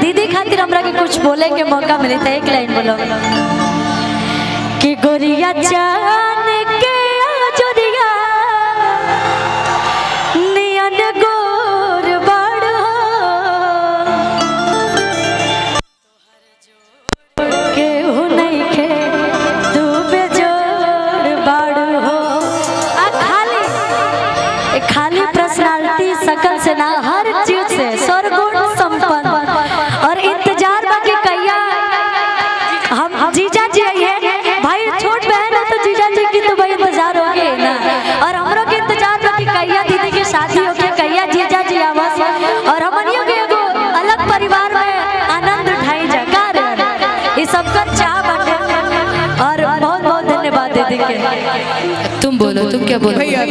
दीदी खातिर हमरा के कुछ बोले के मौका मिले तो एक लाइन बोलो कि गोरिया जान के जोरिया नियन गोर बाड़ो केहू नहीं खे तू बेजोड़ बाड़ो खाली पर्सनालिटी शकल से ना हर चीज से सर्वगुण संपन्न और इंतजार बाकी कैया हम जीजा जी है भाई छोट बहन है तो जीजा जी की तो भाई इंतजार हो गए ना और हमरो के इंतजार बाकी कैया दीदी की शादी हो गई कैया जीजा जी आवास और हमनियों के एगो अलग परिवार में आनंद उठाई जकार ये सबका चाह बाटे और बहुत बहुत धन्यवाद दीदी के। तुम बोलो, तुम क्या बोलो भैया?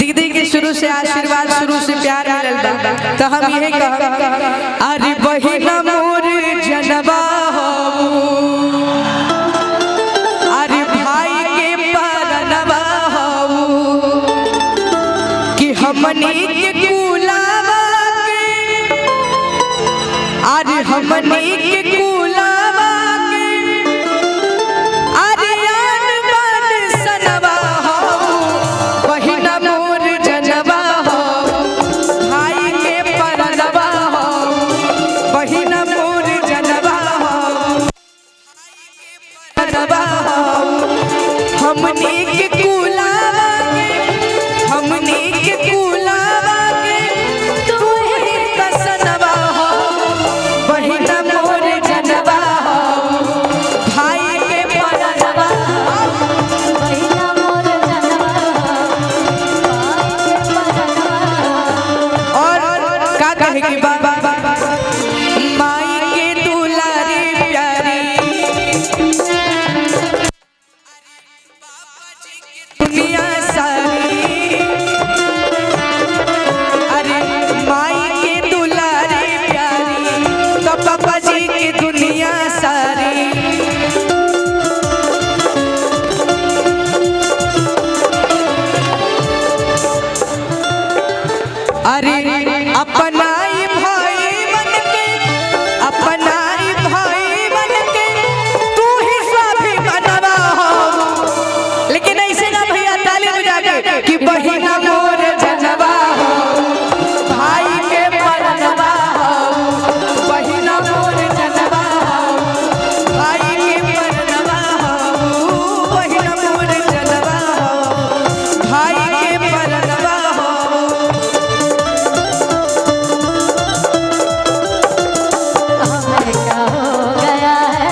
दीदी के शुरू से आशीर्वाद, शुरू से प्यार मिलल बा तो हम यही कहब अरे बहिना मोर जनवा हो अरे भाई के परनवा हो कि हमनी के कुलावा के अरे हमनी के कुलावा के अरे आन बान सनवा हो बहिना मोर जनवा हो भाई के परनवा हो बहिना मोर जनवा हो परनवा हो हमनी के कुलावा के हमनी के कुलावा के तू ही कसनवा हो बहिना मोर जनवा हो भाई के परनवा बहिना मोर जनवा और का कहे कि बाबा माई के दुलारी प्यारी दुनिया सारी अरे माई के दुलारी प्यारी तो पापा जी की दुनिया सारी अरे अपनाई भाई बन के अपनाई भाई बन के तू ही स्वाभी बनवा हो लेकिन ऐसे ना भैया ताली बजा के कि बहिना मोर जनवा हो भाई के परनवा हो बहिना मोर जनवा हो भाई के परनवा हो बहिना मोर जनवा हो भाई के परनवा हो हमें क्या हो गया है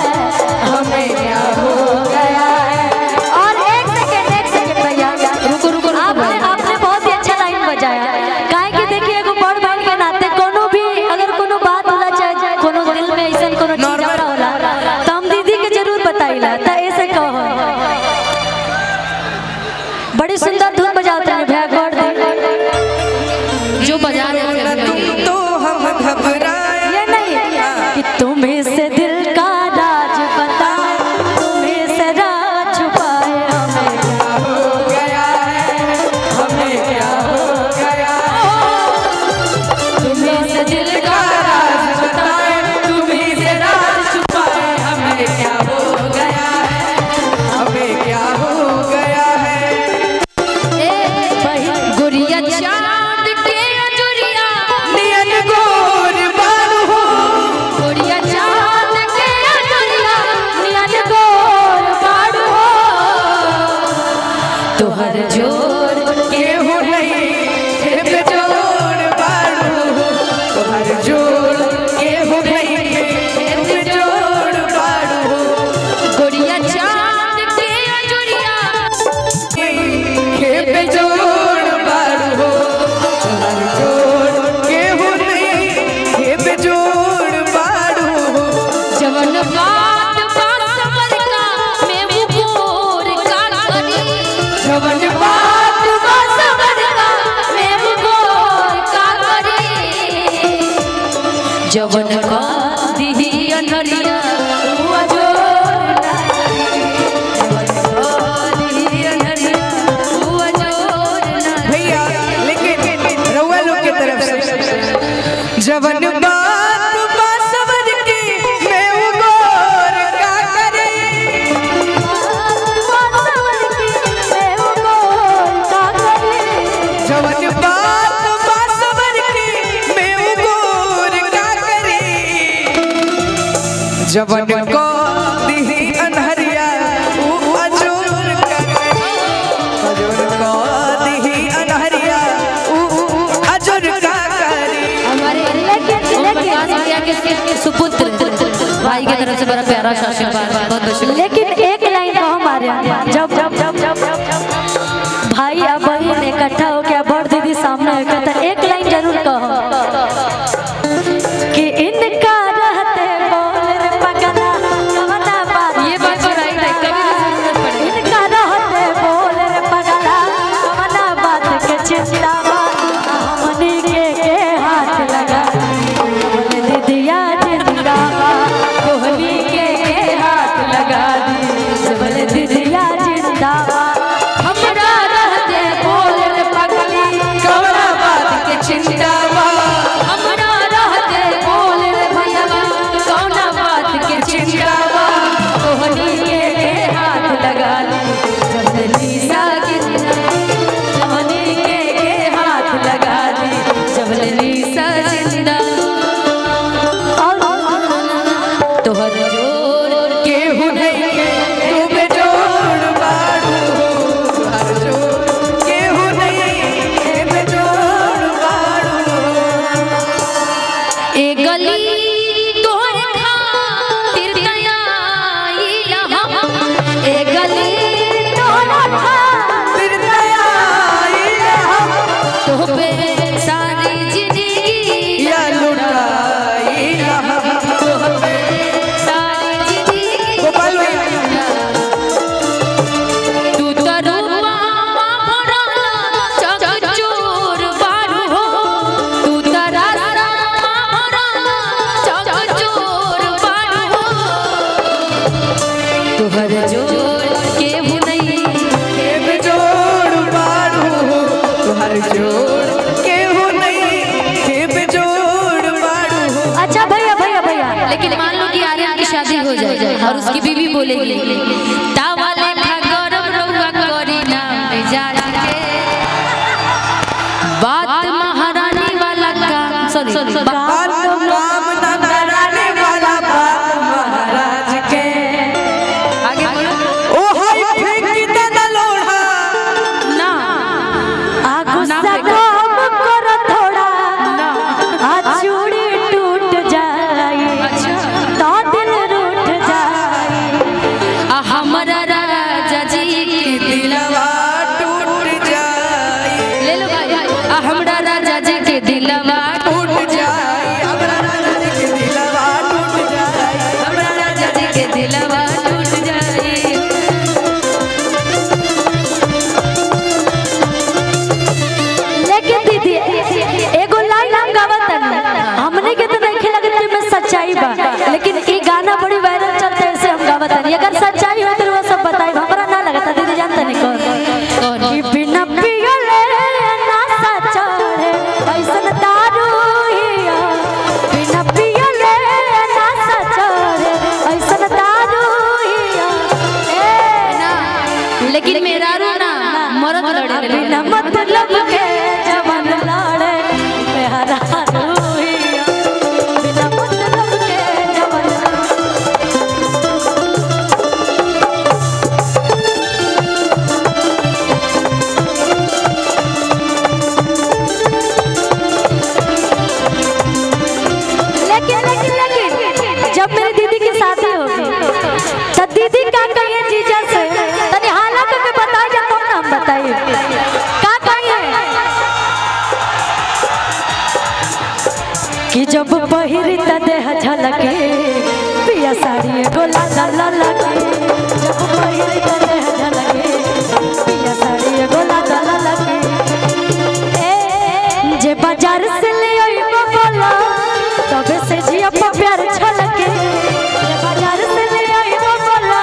हमें क्या हो गया है। और एक सेकंड भैया रुको आपने बहुत ही अच्छा लाइन बजाया काहे कि देखिए एगो बड़ बहन के नाते कोनो भी अगर कोनो बात होला चाहे कोनो दिल में ऐसा कोनो चीज होला तो हम दीदी के जरूर बताइला त ऐसे कहो बड़ी सुंदर धुन बजाते हैं भैया गौर दे जो बजा रहे थे तुम तो हम घबराए ये नहीं कि तुम्हें से दिल का राज बताए तुम्हें से राज छुपाए हमें क्या हो गया है हमें क्या हो गया तुम्हें से दिल का राज बताए तुम्हीं से राज छुपाए हमें क्या हो गया है हमें क्या हो गया है गुड़िया चांद के अजुरिया नियन गोर बारू हो गुड़िया चांद के अजुरिया नियन गोर बाड़ू हो तोहर जोर केहू नहीं हे बेजोड़ बारू हो तोहर जोड़ केहू नहीं हे बेजोड़ बारू हो गुड़िया चांद के अजुरिया हे बेजोड़ बारू हो तोहर जोड़ केहू नहीं हे बेजोड़ बारू हो जवन बात बासवर का मैं मुकोर का करी जवन बात बासवर का मैं मुकोर का करी जवन का दी अनहरिया हुआ जोर ना जवन का दी अनहरिया हुआ जोर ना भैया लेकिन रउआ लोग के तरफ से जवन बा जवन को दिही अनहरिया ऊ अजूर करे जवन को दिही अनहरिया ऊ अजूर का करे। हमारे के सुपुत्र भाई की तरफ से बड़ा प्यारा सा आशीर्वाद बहुत बहुत शुक्रिया। लेकिन एक लाइन तो हमारे जब जब जब जब भाई या बहन इकट्ठा हो गया बड़ दीदी सामने होकर तो एक लाइन जरूर कहो कि इनका रहते बोल रे पगला कवना बात। ये बात तो राइट है, कभी भी जरूरत पड़े इनका रहते बोल रे पगला कवना बात के चिंता हमनी के हाथ लगा बोल दीदिया जिंदाबाद कोहली के हाथ लगा दी बोल दीदिया जिंदाबाद। हमरा रहते बोल रे पगली कवना बात के चिंता हमरा रहते बोल रे भैया कौना बात के चिंता कोहली के हाथ लगा दी जबली सागिंदा कोहली के हाथ लगा दी जबली जिंदा तोहर जोर केहू नहीं के तू बेजोड़ बाड़ू हर जोड़ केहू नहीं के बेजोड़ बाड़ू। ए गली तोहर खातिर दयाइल हम ए गली तोहर फिर दया हम तोह पे सारी जिंदगी या लुटाई हम तोह पे सारी जिंदगी गोपाल भैया तू तो रूपा भरला चक चोर बारू हो तू तो रास्ता भरला चक चोर बारू हो तोहर जोर केहू नहीं के बेजोड़ बाड़ू हर जोड़ केहू नहीं के बेजोड़ बाड़ू। अच्छा भैया भैया भैया लेकिन मान लो कि आर्यन की शादी हो जाए और उसकी बीवी बोलेगी तावा लेखा गरम रउआ करी ना मिजाज के बात महारानी वाला काम सॉरी बात काम ना डराने वाला बात महाराज के आगे बोलो ओ हाय फेंक दे ना लोढ़ा ना आ गुस्सा कम करो थोड़ा आ चूड़ी टूट जाए तो दिल रूठ जाए आ हमरा राजा जी के दिल दिलवा टूट जाए ले लो भाई आ हमरा राजा जी के दिलवा टूट जाए हमरा राजा जी के दिलवा टूट जाए हमरा राजा जी के दिलवा टूट जाए लेकिन दीदी एगो लाइन हम गावत हमने के तो देखे लगत कि में सच्चाई बा लेकिन ई गाना बड़ी वायरल चलते है से हम गावत अगर सच्चाई हो तो वो सब बताई हमरा ना लगता दीदी जानते नहीं कौन कि बिना पियले ना सचोरे ऐसन दारू हिया बिना पियले ना सचोरे ऐसन दारू हिया ए लेकिन मेरा रोना मरद लड़े बिना मतलब के जवान लड़े मेरा रूहिया बिना मतलब के जवान लेकिन जब मेरी दीदी की शादी होगी तो दीदी का कहिए जीजा से तनी हालत के बताई जा तुम नाम बताइए का कहिए कि जब पहिरी त देह झलके पिया साड़ी एगो लाला लाला के जब पहिरी त देह झलके पिया साड़ी एगो लाला लाला के ए जे बाजार से ले आइबो बोला तबे से जिया पर प्यार छलके जे बाजार से ले आइबो बोला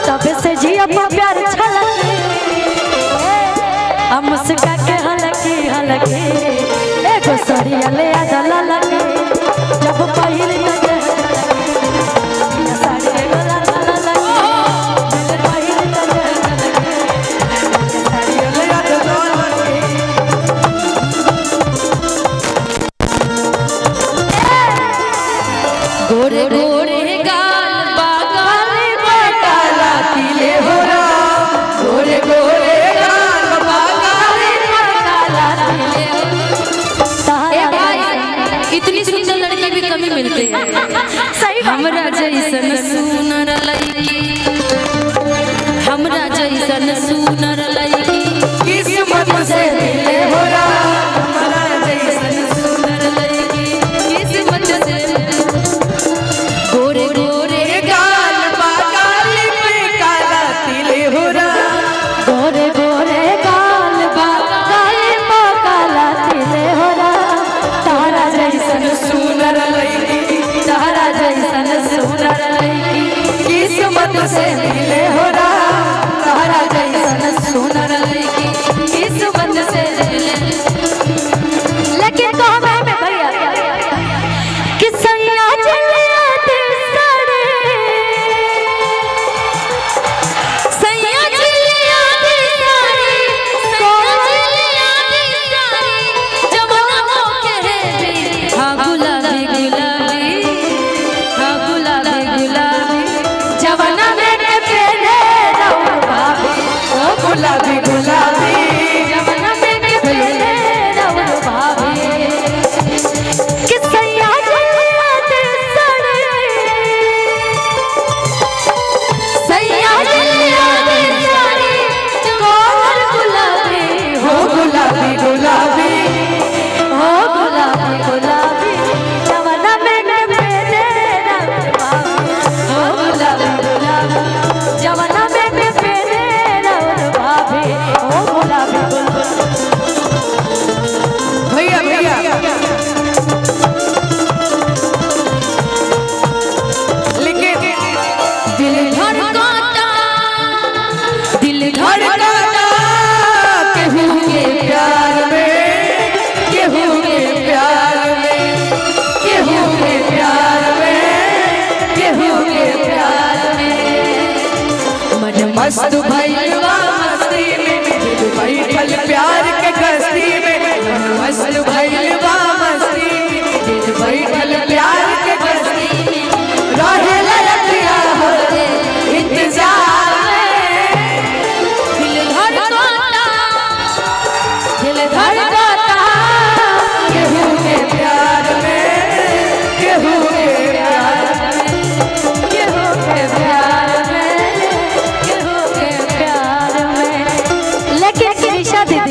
तबे से जिया पर प्यार छलके हम मुस्का के हलकी हलकी एगो सरिया ले आ दला लगे जब पहिली त देह झलके साड़ी एगो लाला लाला के जब पहिली त देह झलके साड़ी एगो लाला लाला के गोरे गोरे गा मिलती है। सही बात। हमरा जैसन सुनर लड़की, हमरा जैसन सुनर लड़की किस्मत से मिले हो हमरा जैसन सुनर लड़की किस्मत से गोरे गोरे गाल बागाल पे काला तिल हो गोरे गोरे गाल बा गाल पा काला तिले हो तारा जैसन सुनर लड़की तारा जैसन सुनर लड़की किस्मत से मिले हो तारा जैसन सुनर लड़की किस्मत से मिले। लेकिन कहवे में भैया कि सैया चलिया ते सड़े सैया चलिया दी सारी सैया चलिया दी सारी जवाना हो के है हाँ गुलाबी गुलाबी हाँ गुलाबी गुलाबी जवाना में के पेने रउर भाभी ओ गुलाबी गुलाबी जवाना में के पेने रउर भाभी कि सैया चलिया ते सड़े सैया चलिया ते सड़े कोमल गुलाबी हो गुलाबी गुलाबी हो गुलाबी गुलाबी जवाना में के पेने रउर भाभी हो गुलाबी गुलाबी जवाना में के पेने रउर भाभी हो गुलाबी गुलाबी। भैया भैया लेकिन दिल धड़काता दिल धड़काता केहू के प्यार में केहू के प्यार में केहू के प्यार में केहू के प्यार में मन मस्त भइलवा मस्ती में दिल बैठल प्यार के कश्ती में मन मस्त भइलवा मस्ती में दिल बैठल प्यार के कश्ती में रहे लयकिया हो रे इंतजार में दिल धड़काता दिल धड़काता केहू के प्यार में केहू के प्यार में केहू के प्यार में केहू के प्यार में। लेकिन कृष्णा दीदी